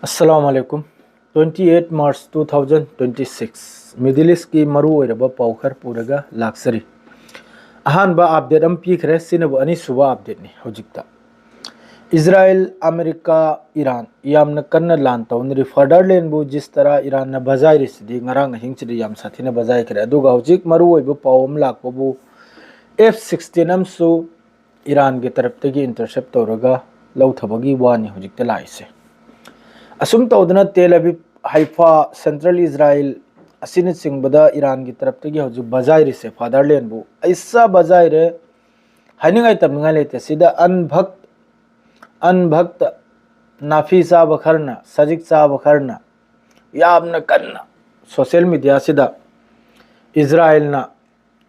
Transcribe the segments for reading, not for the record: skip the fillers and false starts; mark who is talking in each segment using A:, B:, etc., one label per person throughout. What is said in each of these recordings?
A: अस्सलामुअलैकुम 28 मार्च 2026 middle east की मरु ओइरबा पाउखर पुरगा लाक्सरी अहानबा update अम पीखरे सिनबु अनि सुबा अपडेट नि होजिकता इजराइल अमेरिका ईरान यामना कन्ना लान तौनरी फर्दरलैंड बु जिस तरह ईरान ना बजाई रिसदी ngarang हिंगचदी याम साथीना बजाई करे अदुगा होजिक मरु ओइबु पाउम लाकबु F-16 अमसु ईरान की तरफ तगी इंटरसेप्ट तौरगा लौथबगी वानी होजिकता लाइसे असुम तौदना Tel Aviv Haifa central Israel असिन चिंगबदा ईरान की तरफ तगी हजु बजाई रिसे फादरलैंड बु ऐसा बजाई रे हाइनिंगाई तमनिंगाई लेते सीधा अनभक्त नाफी चाब खरना सजिक चाब खरना यामना कन्ना सोशल मीडिया सिदा इजराइल ना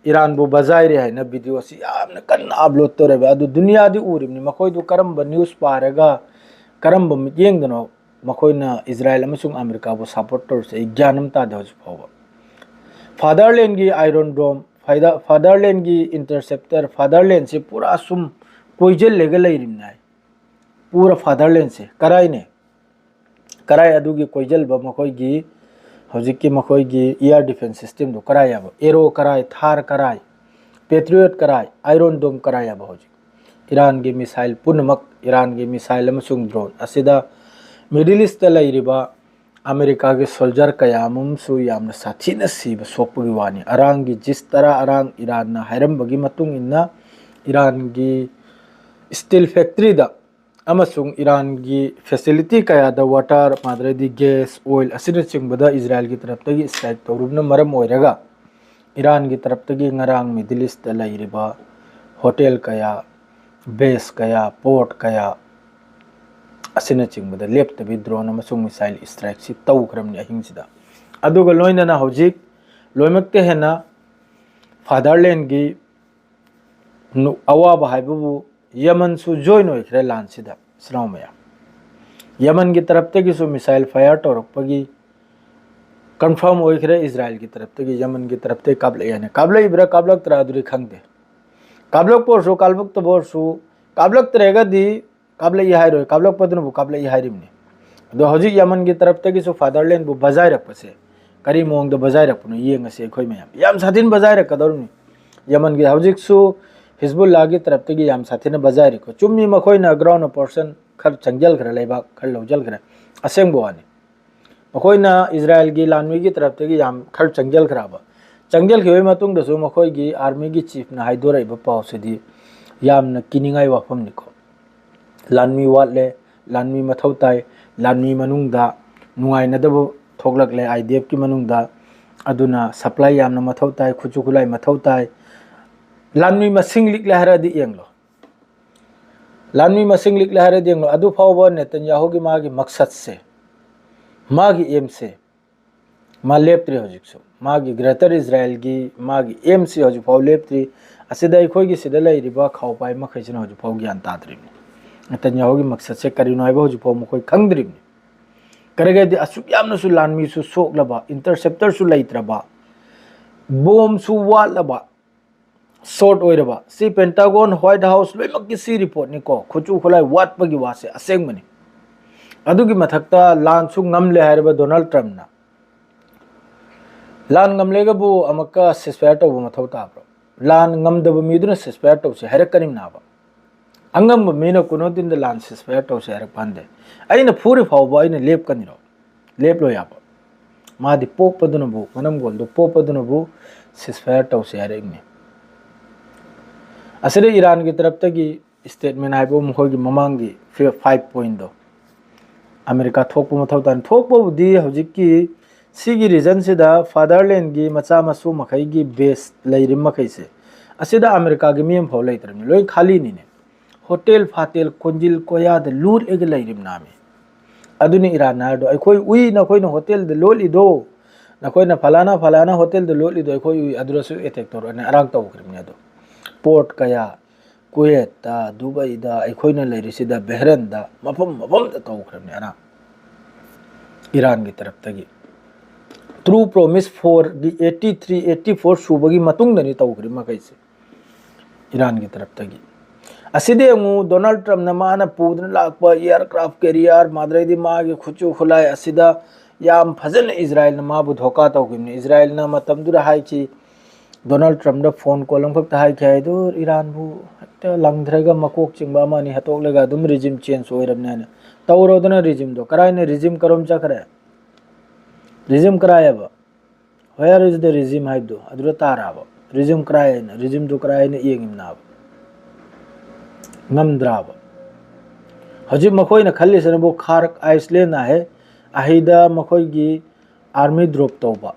A: ईरान बु बजाई रे है ना वीडियो सी यामना कन्ना अपलोड तोरे अदु दुनिया दी उरिमनि मखोय दु करम न्यूज़ पारेगा करम मियेंगदनो मखोयना इजराइल अमसुंग अमेरिका बु सपोर्ट तोरसे ज्ञानम तादे हजु फावबा फादरलैंड की आयरन डोम फादरलैंड की इंटरसेप्टर फादरलैंड से पूरा सुम कोइजल लेगे लेरिमनाय पूरा फादरलैंड से कराइने कराय अदुगी कोइजल ब मखोयगी हजिकी मखोयगी एयर डिफेंस सिस्टम दो करायाब एरो कराय थार कराय पेट्रियट कराय आयरन डोम करायाब हजि ईरान की मिसाइल पुनमक ईरान की मिसाइल अमसुंग ड्रोन असिदा मिडिल ईस्ट लेरिबा अमेरिका के सोल्जर कयामुमसु यामना साथीना सीब सोपगी वानी अरांग की जिस तरह अरांग ईरान ना हैरमबगी मतुंग इन्ना ईरान की स्टील फैक्ट्री दा अमसुंग ईरान की फैसिलिटी कया दा वाटर माद्रेदी गैस ऑयल असिन चिंगबदा इजराइल की तरफ तगी स्ट्राइक तौरुबना मरम ओइरगा ईरान की तरफ तगी ngarang मिडिल ईस्ट लेरिबा होटल कया बेस कया पोर्ट कया असिन चिंगबदा लेप्तबी ड्रोन अमसुंग मिसाइल स्ट्राइक सि तौखरमनि अहिंगसिदा अदुगा लोइनना हौजिक लोइमक्ते हेना फादरलैंड की अवाब हाइबबु यमन सु जॉइन ओइखरे लानसिदा स्राउमया यमन की तरफ तगी सु मिसाइल फायर तौरपगी कंफर्म ओइखरे इजराइल की तरफ तगी यमन की तरफ ते काबले याने काबले इब्रा काबलक तरादुरी खंगदे काबलक पोरसु काबलक तबोरसु काबलक तरेगा दी काबले हाइरो काबलक पदन बु काबले हाइरिमने दो हजिक यमन की तरफ तगी सु फादरलैंड बु बजाय रखपसे करी मोंग दो बजाय रखपनो येंगसे खोय मयाम याम साथिन बजाय रखदरुनी यमन की हजिक सु हिजबुल्लाह की तरफ तगी याम साथिन बजाय रखो चुम्मी मखोयना ग्राउंड पर्सन खर चंगजल खर लेबा खर लौजल खर असेंग बुआनी मखोयना इजराइल की लानवी की तरफ तगी याम खर चंगजल खराबा चंगजल खिवे मतुंग दसु मखोय की आर्मी की चीफ ना हाइदोराइबा पाउसेदी यामना किनिंगाई वाफम निको लानमी वाले लानमी मथौ ताई लानमी मनुंगदा नुंगाइनदब थोगलकले आईडीएफ की मनुंगदा अदुना सप्लाई यामना मथौ ताई खुचु खुलाई मथौ ताई लानमी मसिंग लिकले हरदी येंगलो लानमी मसिंग लिकले हरदी येंगलो अदु फावबा नेतन्याहू की मागी मकसद से मागी एम से मा लेप्त्री हजिकसो मागी ग्रेटर इजराइल की मागी एम से हजु फाव लेप्त्री असिदा अखोयगी सिदा लैरिबा खावपाई मखैसना हजु फाव ज्ञान ताद्रिबनी नेतन्याहू की मकसद से करिनो हाइबा हजु फाव मखोय खंगद्रिबनी करगेदि असुक यामनसु लानमीसु सोकलबा इंटरसेप्टर सु लैत्रबा बॉम्ब सु वालबा शॉर्ट ओइरबा सी पेंटागन व्हाइट हाउस लोइमक की सी रिपोर्ट निको खुचु खुलाई वाटपगी वासे असेंगमनी अदुगी मथक्ता लान सु ngamle हाइरबा डोनाल्ड ट्रम्प ना लान ngamlegबु अमका सिस्फायर तौबु मथौ ताब्रो लान ngamदबु मीदुना सिस्फायर तौसे हरकनिम नाबा अंगम मीना कुनो दिन लान सिस्फायर तौसे हरक पांदे अइना फुरि फावबा अइना लेप कनिरो लेप लो याबा मादि पोकपदुनबु मनम गोलदो पोकपदुनबु सिस्फायर तौसे हरकने असरे ईरान की तरफ तगी स्टेटमेंट आइबो मखोगी ममांगी 5 पॉइंट दो अमेरिका थोकपु मथौ तान थोकपबुदी हजिकी सिगी रीजन सिदा फादरलैंड की मचा मसु मखैगी बेस लैरिम मखैसे असिदा अमेरिका की मियम फाव लैत्रमनि लोइ खाली निने होटल फाटेल कोंजिल कोयाद लूर एग लैरिम नामे अदुनि ईरान नाडो अखोय उई नखोय न होटल द लोलिदो नखोय न फलाना फलाना होटल द लोलिदो अखोय उई अदुरसु एटेक तोर ने अराग तौखरिमनि अदो पोर्ट कया कुवेत दा दुबई दा अखोय न लैरिसिदा बहरन दा मफम मफम द तौखरिमनि अरा ईरान की तरफ तगी ट्रू प्रोमिस फॉर दी 83 84 सुबगी मतुंग दनि तौखरि मखैसे ईरान की तरफ तगी असिदे मु डोनाल्ड ट्रम्प न माना पुदन लाप एयरक्राफ्ट कैरियर माद्रेदी मागे खुचु खुलाई असिदा याम फजन इजराइल न माबु धोका तौगिमने इजराइल न मतमदुरा हाइची डोनाल्ड ट्रम्प द फोन कॉल फक्त हाई खाय दो ईरान बु हत्ता लंगद्रगा मकोक चिंबा मानी हतोकलेगा दुम रिजिम चेंज होइरबने न तौरोदना रिजिम दो करायने रिजिम करोम चकरे रिजिम करायब वेयर इज द रिजिम हाइब दो अदुरा ताराब रिजिम करायने रिजिम दो करायने येंगिमनाब नमद्राब हजिब मखोइना खल्लिसने बो खारक आइसलैंड है अहिदा मखोइगी आर्मी ड्रॉप तौबा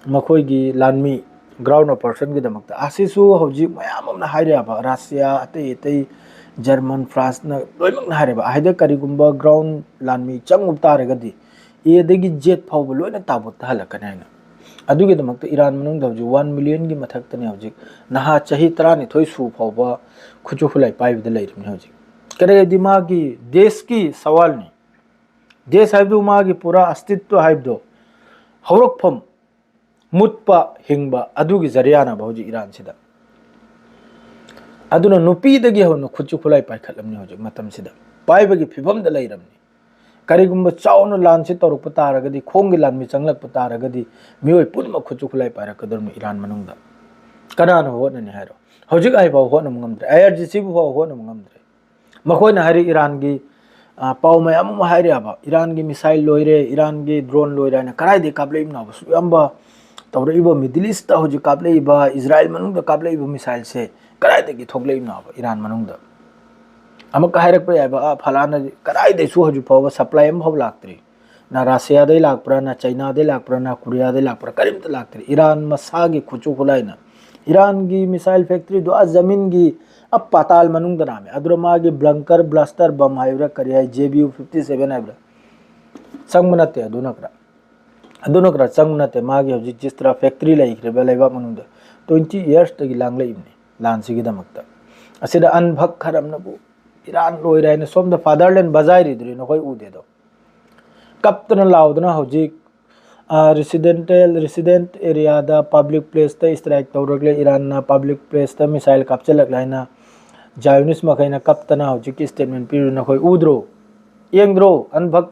A: मखोइगी लानमी ग्राउंड ऑपरेशन की दमक आसिसु हजिब मयाम अमना हाइरेबा रशिया अतै अतै जर्मन फ्रांस न लोइमक हाइरेबा अहिदा करिगुंबा ग्राउंड लानमी चंग उतारगदी एदगी जेट फाउब लोइना ताबुत हलकने ना अदुगी दमक ईरान मनुंग दवजु 1 मिलियन की मथक्तने हजिक नहा चही 39 सु फाउबा खुचु खुलाई पाइबद लैरमने हजिक करे दिमागी देश की सवाल नहीं देश हाइबदु मागी पूरा अस्तित्व हाइबदो हौरकफम मुत्पा हिंगबा अदुगी जरियाना भौजी ईरान सिदा अदुना नुपीदगी होनो खुचु खुलाई पाइखलमनि हौजी मतम सिदा पाइबगी फिभमदा लैरमनि करिगुंबा चाउनो लानसि तौरक तारगदी खोंगी लानमि चंगलक तारगदी मियोय पुनम खुचु खुलाई पाइरकदरम ईरान मनुंगदा कनानो होननि हाइरो हौजिक आइबा होनम ngamdre IRGC बु होनम ngamdre मखोयना हारि ईरान की पाउ मयाम हाइरेबा ईरान की मिसाइल लोइरे ईरान की ड्रोन लोइरे न कराइदे काबलेम नाबसु यamba तौरइबा मिडिल ईस्ट ता हौजिक काबलेइबा इजराइल मनुंगदा काबलेइबा मिसाइल से कराइदे थोगलेम नाबा ईरान मनुंगदा अमक हाइरक पे आइबा फलाना कराइदे सु हजु फाव सप्लाई एम फाव लाक्त्री ना रशिया दे लाकप्रा ना चाइना दे लाकप्रा ना कोरिया दे लाकप्रा करिमत लाक्त्री ईरान मसागी खुचु खुलाइना ईरान की मिसाइल फैक्ट्री दो जमीन की अब पाताल मनुंग नामे अदुर मागे ब्लंकर ब्लास्टर बम हाइब्रा करिया JBU 57 हाइब्रा संग नते अदुनकरा संग नते मागे हजि जिस तरह फैक्ट्री लैख्रेबा लैबा मनुंग 20 इयर्स तगी लांगलैबने लानसिगी दमकता असिदा अनभक खरमनबु ईरान लोइरायने सोमदा फादरलैंड बजाइरिद्रि नखोय उदेदो कप्तन लाउदना हजि रेसिडेंट एरिया दा पब्लिक प्लेस ता स्ट्राइक तौरगले ईरान ना पब्लिक प्लेस ता मिसाइल कापचलक लाइना जायुनिस मखैना कप्तना हौजिक स्टेटमेंट पिरु नखोय उद्रो येंद्रो अनभक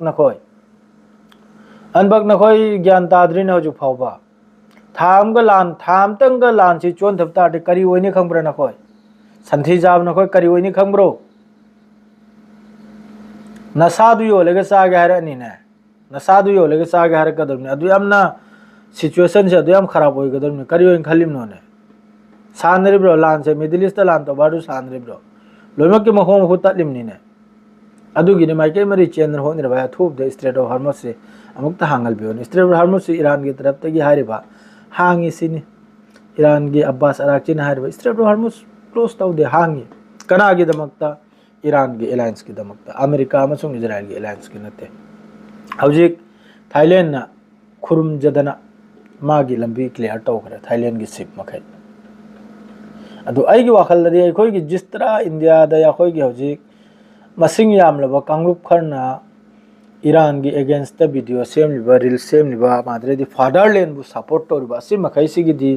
A: नखोय ज्ञान ताद्रि न हौजिक फावबा थाम तंग लान सि चोन थपता दे करी ओइने खंब्रा नखोय संथि जाब नखोय करी ओइने खंब्रो नसादु योलेगे सागे हरनी ने नसादु योलेगे सागे हर कदम अदु यामना सिचुएशन से अदु याम खराब होय गदम करी ओइन खलिम नोने सानरे ब्रो लान से मिडिल ईस्ट लान तो बाडू सानरे ब्रो लोइमक के मखों मखो तलिमनि ने अदु गिने माइके मरी चेंद्र होने रबा थूब द स्ट्रेट ऑफ हार्मस से अमुक हांगल बियो स्ट्रेट ऑफ हार्मस से ईरान की तरफ तगी हारिबा हांगी सिनी ईरान की अब्बास अराक्ची ने हारिबा स्ट्रेट ऑफ हार्मस क्लोज तौ दे हांगी कना की दमकता ईरान की अलायंस की दमकता अमेरिका अमसुंग इजराइल की अलायंस की नते हौजिक थाईलैंड ना खुरुम जदना मागी लंबी क्लियर तौखरे थाईलैंड की शिप मखै अदु आइगी वाखलदि अखोइगी जिस तरह इंडिया दा अखोइगी हौजिक मसिंग यामलबा कांग्रुप खरना ईरान की अगेंस्ट द वीडियो सेमलिबा रील सेमलिबा माद्रेदी फादरलैंड बु सपोर्ट तौरिबा असि मखैसिगिदी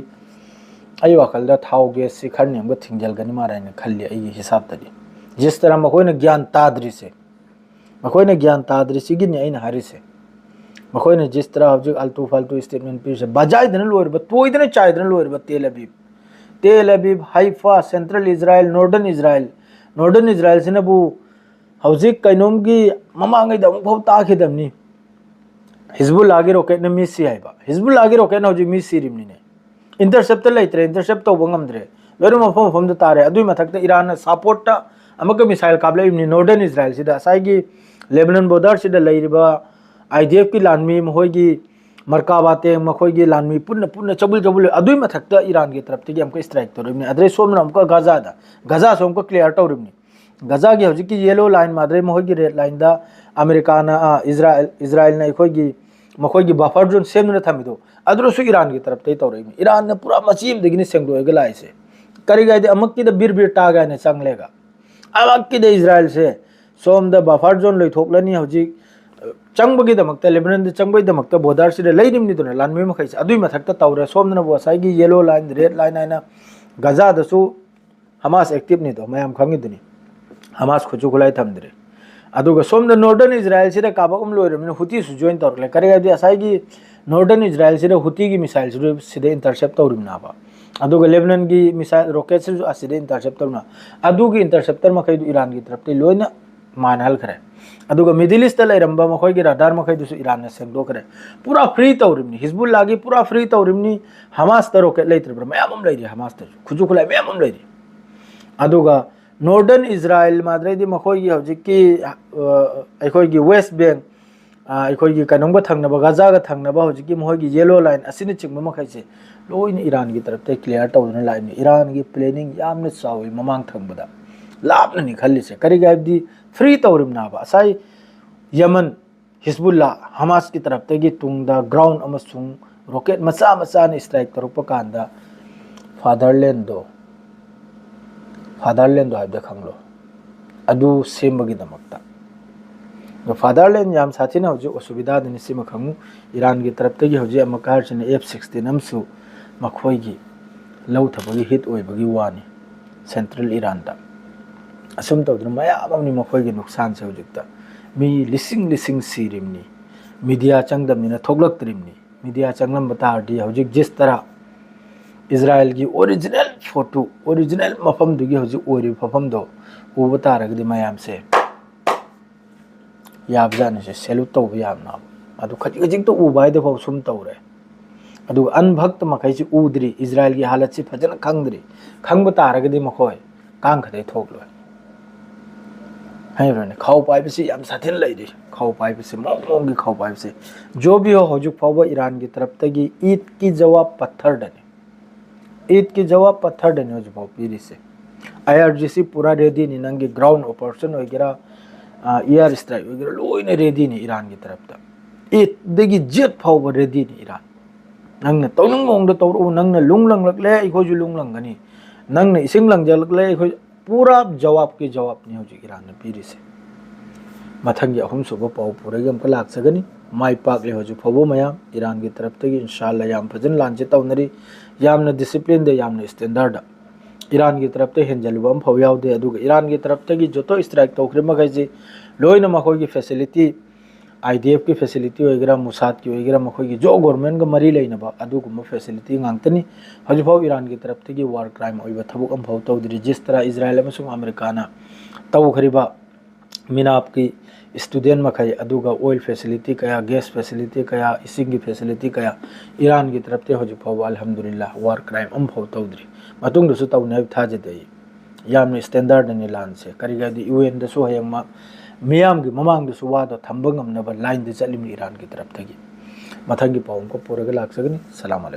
A: आई वाखलदा थाव गैस सि खरनेमबा थिंजलगनि मारायने खल्ली आइगी हिसाब तदि जिस तरह मखोइना ज्ञान ताद्रि से मखोइना ज्ञान ताद्रि सिगिनि आइना हारि से मखोइना जिस तरह हौजिक आल्तु फाल्तु स्टेटमेंट पिरसे बजाइदन लोइरबा तोइदन चाइदन लोइरबा Tel Aviv Haifa central Israel northern Israel सिनबु हौजिक कैनोम की ममांगै दम फाव ताखिदमनि हिजबुल्लाह की रॉकेट ने मिस हाइबा हिजबुल्लाह की रॉकेट हौजिक मिस सिरिमनि ने इंटरसेप्ट लेत्रे इंटरसेप्ट तौब ngamdre लोरो मफम मफम द तारे अदुइ मथक्ता ईरान सपोर्ट ता अमक मिसाइल काबलेमनि नॉर्दर्न इजराइल सिदा साइगी लेबनान बॉर्डर सिदा लैरिबा IDF की लानमी मखोइगी मरकाबाते मखोइगी लानमी पुन्न चबुल अदुइ मथक्ता ईरान की तरफ तगी हमको स्ट्राइक तौरिमनि अद्रे सोमना हमको गजा सोमको क्लियर तौरिमनि गजा की हौजिक की येलो लाइन माद्रे मखोइगी रेड लाइन दा अमेरिका ना इजराइल ना इखोइगी मखोइगी बफर जोन सेमना थमिदो अद्रोसु ईरान की तरफ तै तौरिमनि ईरान ने पूरा मचीम दगिनि सेंगलोइगा लाइसे करिगाइदे अमक की द बिर टागा ने चंगलेगा अमक की द इजराइल से सोम द बफर जोन लैथोकलनि हौजिक चंबगी दमकता लेबनान द चंबई दमकता बॉर्डर से लैरिमनि दोना लानमी मखैसे अदुइ मथक्ता तौरे सोमना बोसाइगी येलो लाइन रेड लाइन आइना गजा दसु हमास एक्टिव नि दो मयाम खंगी दुनी हमास खुचु खुलाई थमद्रे अदुगा सोम द नॉर्दर्न इजराइल से काबकम लोरम हुती सु जॉइन तौरले करेगा असाई नॉर्दर्न इजराइल से हुती की मिसाइल से इंटरसेप्ट तौरना अदुगा लेबनान की मिसाइल रॉकेट से असिदे इंटरसेप्ट तौरना अदुगी इंटरसेप्टर मखै ईरान की तरफ लोइना मानहल खरे अदुगा मिडिल ईस्ट लेरंबा मखै की रडार मखै दुसु ईरान ने सेंगदोखरे पूरा फ्री तौरिमनी हिजबुल्लाह की पूरा फ्री तौरिमनी हमास त रॉकेट लेत्रब्रा मयाम लैरी हमास त खुजु खुलाई मयाम लैरी अदुगा नॉर्दर्न इजराइल माद्रेदी मखै की हौजिकी अखोय की वेस्ट बैंक अखोय की कनोंबा थंगनबा गाजा थंगनबा हौजिकी मखै की येलो लाइन असिने चिंगबा मखै से लोइन ईरान की तरफ ते क्लियर तौदना लाइन ईरान की प्लानिंग यामने चावी ममांग थंगबदा लापननी खल्लिसे करिगाबदी फ्री तौरिमनाबा असाई यमन हिजबुल्लाह हमास की तरफ ते तुंगदा ग्राउंड अमसुंग रॉकेट मचा मचा ने स्ट्राइक तरुप कांदा फादरलैंड दो हाबदे खंगलो अदु सेमबगी दमकता फादरलैंड याम साथिना हजु असुविधा दनि सिम खंगु ईरान की तरफ ते हजु अमकार चने F-16 अमसु मखोई की लौ थबगी हिट ओइबगी वानी सेंट्रल ईरान दा असुम तौदन मयामनि मखोई की नुकसान से हजुक्ता मी लिसिंग लिसिंग सीरिमनी मीडिया चंगदमनिना थोगलक्तरिमनी मीडिया चंगलम बतारदी हजुक जिस तरह इजराइल की ओरिजिनल फोटो ओरिजिनल मफम दुगी हजु ओरि फफम दो उब तारगदि मयाम से याबजाने से सेल्यूट तौब यामना अदु खजि खजि तो उबाइदे फौ सुम तौरे अदु अनभक्त मखै से उद्री इजराइल की हालत से फजन खंगद्री खंग तारगदि मखोय कांग खदै थोकलो है खाओ पाइबसे याम साथेन लैरी खाओ पाइबसे मोंगी खाओ पाइबसे जो भी हो हजु फौबा ईरान की तरफ तगी ईद की जवाब पत्थर डने ईद की जवाब पत्थर डने हजु फौ पीरी से IRGC पूरा रेडी नि नंगी ग्राउंड ऑपरेशन वगैरह एयर स्ट्राइक वगैरह लोइने रेडी नि ईरान की तरफ ता ईद दगी जेट फौबा रेडी नि ईरान नंगने तौनंग मोंग द तौर नंगने लुंगलंग लकले इखोजु लुंगलंगनी नंगने इसिंग लंगजल लकले इखो पूरा जवाब की जवाब नहीं हो ईरान ने पीरी से मथंगी अहुम सुबह पाव पूरे गम का लाग सगनी माई पाक ले हजु फबो मयाम ईरान की तरफ तक इंशाल्लाह याम फजन लांचे तौनरी यामना डिसिप्लिन दे यामना स्टैंडर्ड ईरान की तरफ ते हेंजलबम फव यावदे अदुगा ईरान की तरफ तक जोतो स्ट्राइक तौखरे मखैजे लोइना मखोय की फैसिलिटी IDF की फैसिलिटी वगैरह मुसाद की वगैरह मखोय की जो गवर्नमेंट का मरी लेनबा अदुगुम फैसिलिटी गांगतनी हजुफाव ईरान की तरफ तक वार क्राइम ओइबा थबुक अम फव तौदरी जिस तरह इजराइल अमसुंग अमेरिकाना तौखरिबा मिनाप की स्टूडेंट मखै अदुगा ऑयल फैसिलिटी कया गैस फैसिलिटी कया इसिंग की फैसिलिटी कया ईरान की तरफ ते हजुफाव अल्हम्दुलिल्लाह वार क्राइम अम फव तौदरी मतुंग दसु तौने थाजेदे यामने स्टैंडर्ड ने लान से करिगादी UN दसु हयंग मियाम की ममांग दसु वादो थंबंगम नबा लाइन दे चलिम ईरान की तरफ तगी मथंगी पावम को पूरे लाग सगनी सलाम अलैकुम।